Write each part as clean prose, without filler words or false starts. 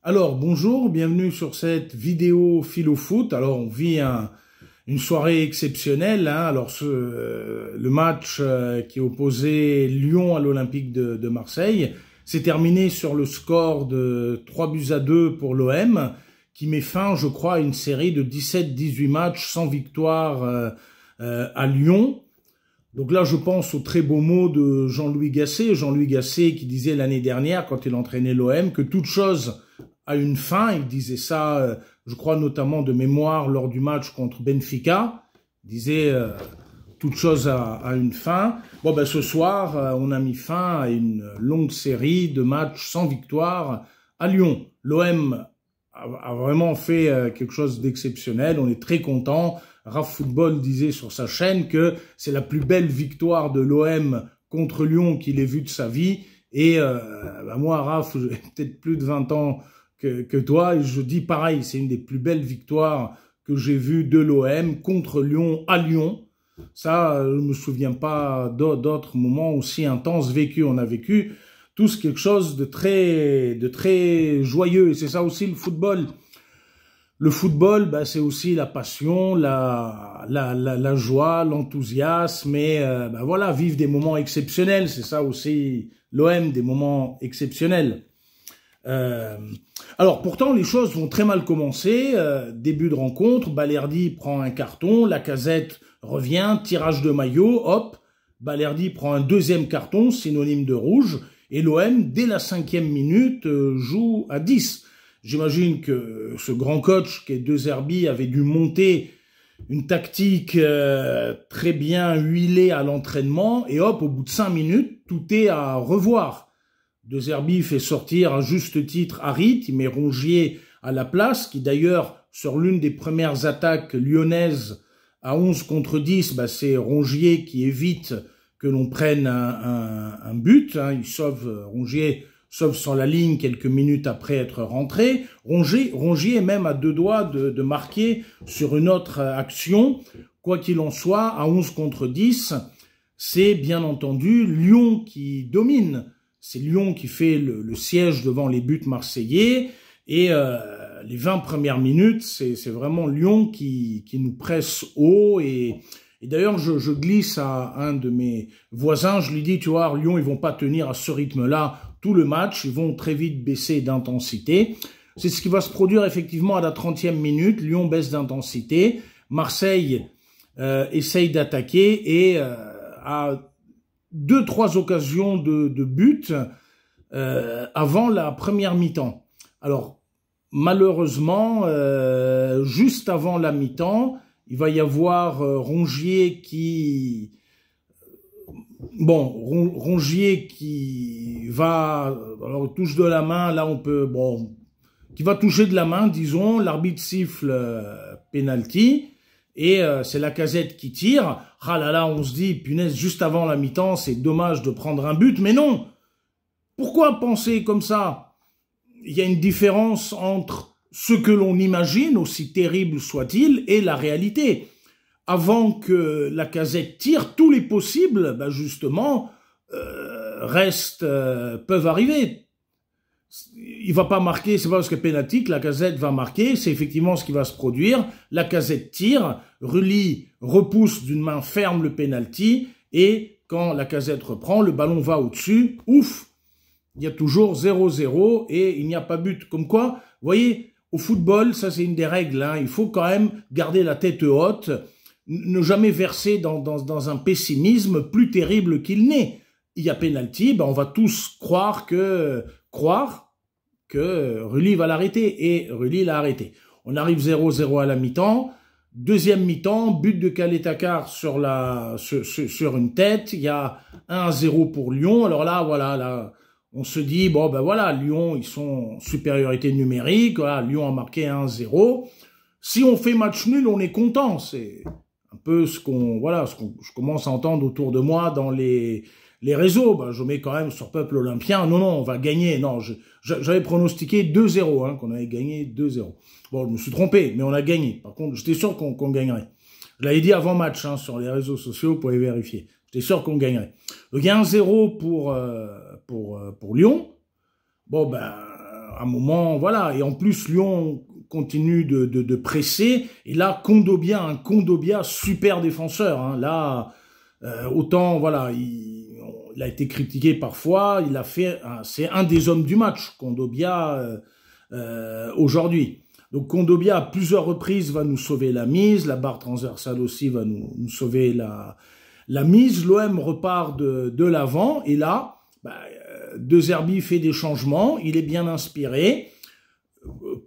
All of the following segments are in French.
Alors, bonjour, bienvenue sur cette vidéo Philo Foot. Alors, on vit une soirée exceptionnelle. Alors, le match qui opposait Lyon à l'Olympique de Marseille s'est terminé sur le score de 3-2 pour l'OM, qui met fin, je crois, à une série de 17-18 matchs sans victoire à Lyon. Donc là, je pense aux très beaux mots de Jean-Louis Gasset. Jean-Louis Gasset qui disait l'année dernière, quand il entraînait l'OM, que toute chose a une fin. Il disait ça, je crois notamment de mémoire, lors du match contre Benfica. Il disait toute chose a une fin. Bon, ben ce soir, on a mis fin à une longue série de matchs sans victoire à Lyon. L'OM a vraiment fait quelque chose d'exceptionnel. On est très content. Raf Football disait sur sa chaîne que c'est la plus belle victoire de l'OM contre Lyon qu'il ait vue de sa vie. Et moi, Raf, j'ai peut-être plus de 20 ans que toi, et je dis pareil, c'est une des plus belles victoires que j'ai vues de l'OM contre Lyon à Lyon. Ça, je ne me souviens pas d'autres moments aussi intenses vécus. On a vécu tous quelque chose de très joyeux, et c'est ça aussi le football. Le football, bah, c'est aussi la passion, la joie, l'enthousiasme, et bah, voilà, vivre des moments exceptionnels. C'est ça aussi l'OM, des moments exceptionnels. Alors pourtant, les choses vont très mal commencer. Début de rencontre, Balerdi prend un carton, Lacazette revient, tirage de maillot, hop, Balerdi prend un deuxième carton, synonyme de rouge, et l'OM, dès la 5e minute, joue à 10. J'imagine que ce grand coach qui est De Zerbi avait dû monter une tactique très bien huilée à l'entraînement, et hop, au bout de 5 minutes, tout est à revoir. De Zerbi fait sortir à juste titre Harit, il met Rongier à la place, qui d'ailleurs, sur l'une des premières attaques lyonnaises à 11 contre 10, bah, c'est Rongier qui évite que l'on prenne un but. Il sauve, Rongier sauve sur la ligne quelques minutes après être rentré. Rongier est même à deux doigts de marquer sur une autre action. Quoi qu'il en soit, à 11 contre 10, c'est bien entendu Lyon qui domine. C'est Lyon qui fait le siège devant les buts marseillais, et les 20 premières minutes, c'est vraiment Lyon qui nous presse haut. Et d'ailleurs, je glisse à un de mes voisins, je lui dis, tu vois, Lyon, ils vont pas tenir à ce rythme-là tout le match, ils vont très vite baisser d'intensité. C'est ce qui va se produire effectivement à la 30e minute, Lyon baisse d'intensité, Marseille essaye d'attaquer, et à 2-3 occasions de but avant la première mi-temps. Alors, malheureusement, juste avant la mi-temps, il va y avoir Rongier qui... Bon, Rongier qui va... Alors, touche de la main, là on peut... Bon, qui va toucher de la main, disons, l'arbitre siffle penalty, et c'est Lacazette qui tire. Ah là là, on se dit, punaise, juste avant la mi-temps, c'est dommage de prendre un but. Mais non! Pourquoi penser comme ça? Il y a une différence entre ce que l'on imagine, aussi terrible soit-il, et la réalité. Avant que Lacazette tire, tous les possibles, ben justement, peuvent arriver. Il va pas marquer, c'est pas parce que penalty que Lacazette va marquer, c'est effectivement ce qui va se produire. Lacazette tire, Rulli repousse d'une main ferme le penalty, et quand Lacazette reprend, le ballon va au-dessus, ouf, il y a toujours 0-0 et il n'y a pas but. Comme quoi, vous voyez, au football, ça c'est une des règles, il faut quand même garder la tête haute, ne jamais verser dans un pessimisme plus terrible qu'il n'est. Il y a penalty, ben on va tous croire que Rulli va l'arrêter, et Rulli l'a arrêté. On arrive 0-0 à la mi-temps. Deuxième mi-temps, but de Caleta-Car sur une tête. Il y a 1-0 pour Lyon. Alors là, voilà, là, on se dit, bon, ben voilà, Lyon, ils sont en supériorité numérique. Voilà, Lyon a marqué 1-0. Si on fait match nul, on est content. C'est un peu ce je commence à entendre autour de moi dans les réseaux. Ben, je mets quand même sur Peuple Olympien, non, on va gagner. Non, j'avais pronostiqué 2-0, qu'on avait gagné 2-0. Bon, je me suis trompé, mais on a gagné. Par contre, j'étais sûr qu'on gagnerait. Je l'avais dit avant match, sur les réseaux sociaux, vous pouvez vérifier. J'étais sûr qu'on gagnerait. Donc, il y a 1-0 pour Lyon. Bon, ben, à un moment, voilà. Et en plus, Lyon continue de presser. Et là, un Kondogbia super défenseur. Hein. Là, autant, voilà, il a été critiqué parfois. C'est un des hommes du match, Kondogbia, aujourd'hui. Donc Kondogbia, à plusieurs reprises, va nous sauver la mise. La barre transversale aussi va nous sauver la mise. L'OM repart de l'avant. Et là, De Zerbi fait des changements. Il est bien inspiré.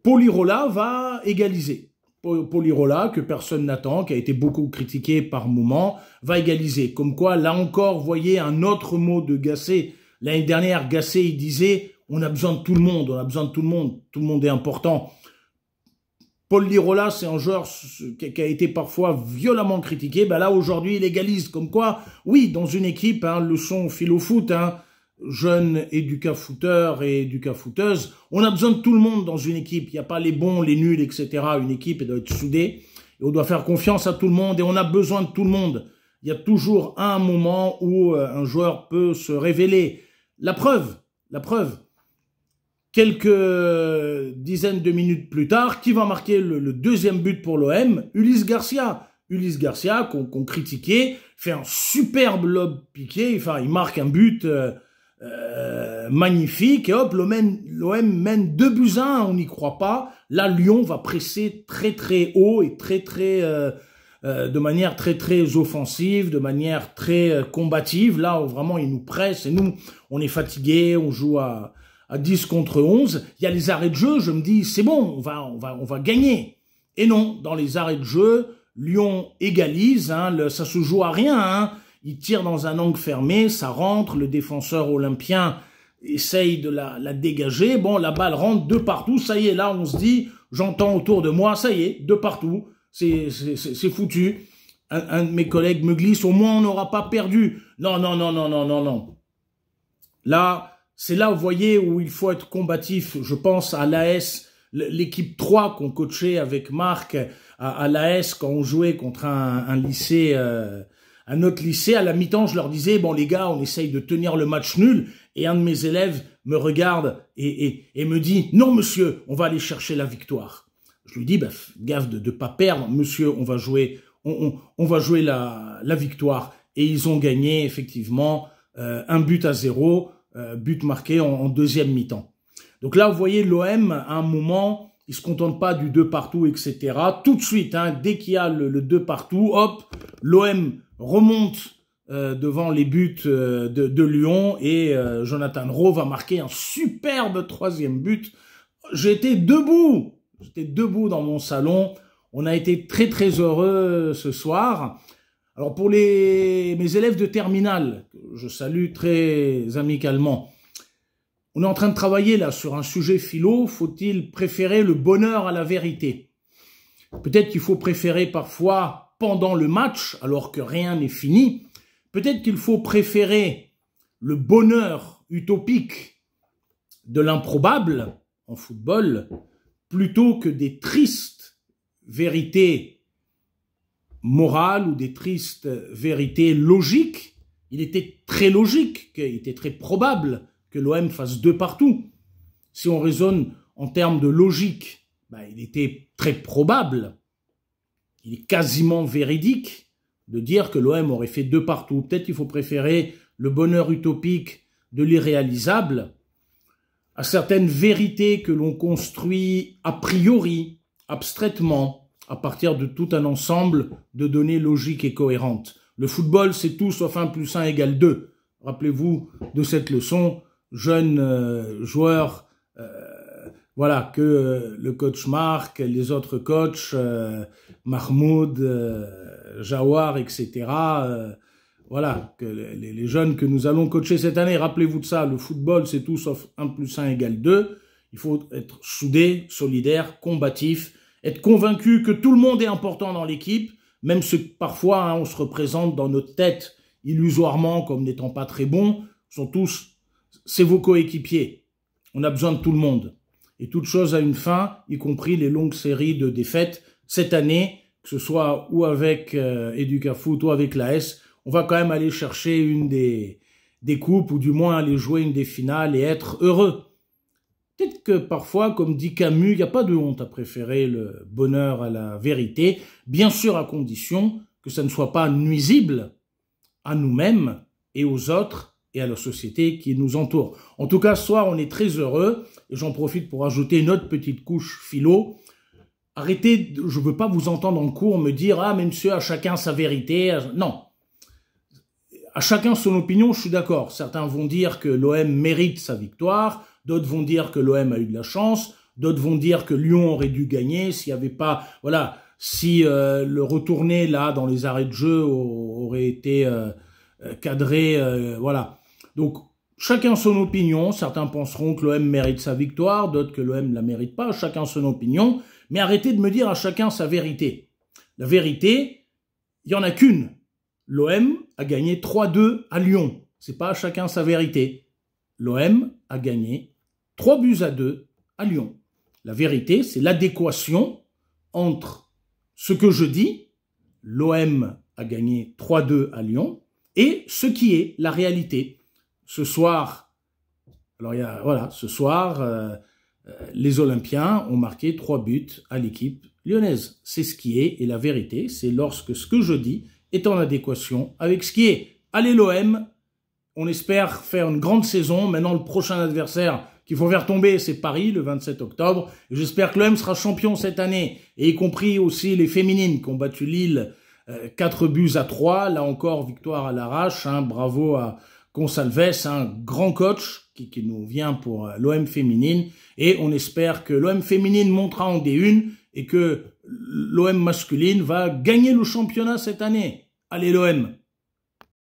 Polirola va égaliser. Polirola, que personne n'attend, qui a été beaucoup critiqué par moment, va égaliser. Comme quoi, là encore, voyez un autre mot de Gasset. L'année dernière, Gasset, il disait « on a besoin de tout le monde, on a besoin de tout le monde est important ». Polirola, c'est un joueur qui a été parfois violemment critiqué. Là, aujourd'hui, il égalise. Comme quoi, oui, dans une équipe, leçon philo-foot, jeunes éduca-footeurs et éduca-footeuses, on a besoin de tout le monde dans une équipe. Il n'y a pas les bons, les nuls, etc. Une équipe, elle doit être soudée. Et on doit faire confiance à tout le monde. Et on a besoin de tout le monde. Il y a toujours un moment où un joueur peut se révéler. La preuve. Quelques dizaines de minutes plus tard, qui va marquer le deuxième but pour l'OM? Ulysse Garcia. Ulysse Garcia, qu'on critiquait, fait un superbe lob piqué. Enfin, il marque un but magnifique. Et hop, l'OM mène 2-1, on n'y croit pas. Là, Lyon va presser très très haut et de manière très offensive, de manière très combative. Là, vraiment, ils nous pressent. Et nous, on est fatigués, on joue à 10 contre 11, il y a les arrêts de jeu, je me dis, c'est bon, on va gagner. Et non, dans les arrêts de jeu, Lyon égalise, ça se joue à rien, il tire dans un angle fermé, ça rentre, le défenseur olympien essaye de la dégager, bon, la balle rentre de partout, ça y est, là, on se dit, j'entends autour de moi, ça y est, de partout, c'est foutu. Un de mes collègues me glisse, au moins on n'aura pas perdu. Non. Là, c'est là, vous voyez, où il faut être combatif. Je pense à l'AS, l'équipe 3 qu'on coachait avec Marc, à l'AS quand on jouait contre un lycée, un autre lycée. À la mi-temps, je leur disais, bon les gars, on essaye de tenir le match nul. Et un de mes élèves me regarde et me dit, non monsieur, on va aller chercher la victoire. Je lui dis, gaffe de pas perdre, monsieur, on va jouer la victoire. Et ils ont gagné effectivement 1-0. But marqué en deuxième mi-temps. Donc là, vous voyez, l'OM, à un moment, il se contente pas du 2 partout, etc. Tout de suite, dès qu'il y a le 2 partout, hop, l'OM remonte devant les buts de Lyon et Jonathan Rowe va marquer un superbe troisième but. J'étais debout dans mon salon. On a été très très heureux ce soir. Alors pour mes élèves de terminale, je salue très amicalement, on est en train de travailler là sur un sujet philo, faut-il préférer le bonheur à la vérité? Peut-être qu'il faut préférer parfois pendant le match, alors que rien n'est fini, peut-être qu'il faut préférer le bonheur utopique de l'improbable en football, plutôt que des tristes vérités morale ou des tristes vérités logiques. Il était très logique, il était très probable que l'OM fasse 2 partout. Si on raisonne en termes de logique, il était très probable, il est quasiment véridique de dire que l'OM aurait fait 2 partout. Peut-être qu'il faut préférer le bonheur utopique de l'irréalisable à certaines vérités que l'on construit a priori, abstraitement, à partir de tout un ensemble de données logiques et cohérentes. Le football, c'est tout sauf 1 + 1 = 2. Rappelez-vous de cette leçon, jeunes joueurs, voilà, que le coach Marc, les autres coachs, Mahmoud, Jawar, etc., voilà, que les jeunes que nous allons coacher cette année, rappelez-vous de ça, le football, c'est tout sauf 1 + 1 = 2. Il faut être soudé, solidaire, combatif, être convaincu que tout le monde est important dans l'équipe, même ceux que parfois on se représente dans notre tête illusoirement comme n'étant pas très bons, c'est vos coéquipiers. On a besoin de tout le monde. Et toute chose a une fin, y compris les longues séries de défaites. Cette année, que ce soit ou avec Educafoot ou avec l'AS, on va quand même aller chercher une des coupes, ou du moins aller jouer une des finales et être heureux. peut-être que parfois, comme dit Camus, il n'y a pas de honte à préférer le bonheur à la vérité, bien sûr à condition que ça ne soit pas nuisible à nous-mêmes et aux autres et à la société qui nous entoure. En tout cas, ce soir, on est très heureux, et j'en profite pour ajouter une autre petite couche philo. Arrêtez, je ne veux pas vous entendre en cours me dire « Ah, mais monsieur, à chacun sa vérité. » Non. À chacun son opinion, je suis d'accord. Certains vont dire que l'OM mérite sa victoire, d'autres vont dire que l'OM a eu de la chance, d'autres vont dire que Lyon aurait dû gagner s'il n'y avait pas... Voilà, si le retourné, là, dans les arrêts de jeu aurait été cadré, voilà. Donc, chacun son opinion. Certains penseront que l'OM mérite sa victoire, d'autres que l'OM ne la mérite pas. Chacun son opinion. Mais arrêtez de me dire à chacun sa vérité. La vérité, il n'y en a qu'une. L'OM a gagné 3-2 à Lyon. C'est pas à chacun sa vérité. L'OM a gagné 3-2 à Lyon. La vérité, c'est l'adéquation entre ce que je dis, l'OM a gagné 3-2 à Lyon, et ce qui est la réalité. Ce soir, alors voilà, ce soir, les Olympiens ont marqué 3 buts à l'équipe lyonnaise. C'est ce qui est, et la vérité, c'est lorsque ce que je dis est en adéquation avec ce qui est. Allez l'OM, on espère faire une grande saison. Maintenant, le prochain adversaire qu'il faut faire tomber, c'est Paris, le 27 octobre. J'espère que l'OM sera champion cette année, et y compris aussi les féminines qui ont battu Lille 4-3. Là encore, victoire à l'arrache. Hein. Bravo à Consalves, un grand coach qui nous vient pour l'OM féminine. Et on espère que l'OM féminine montera en D1 et que l'OM masculine va gagner le championnat cette année. Allez l'OM!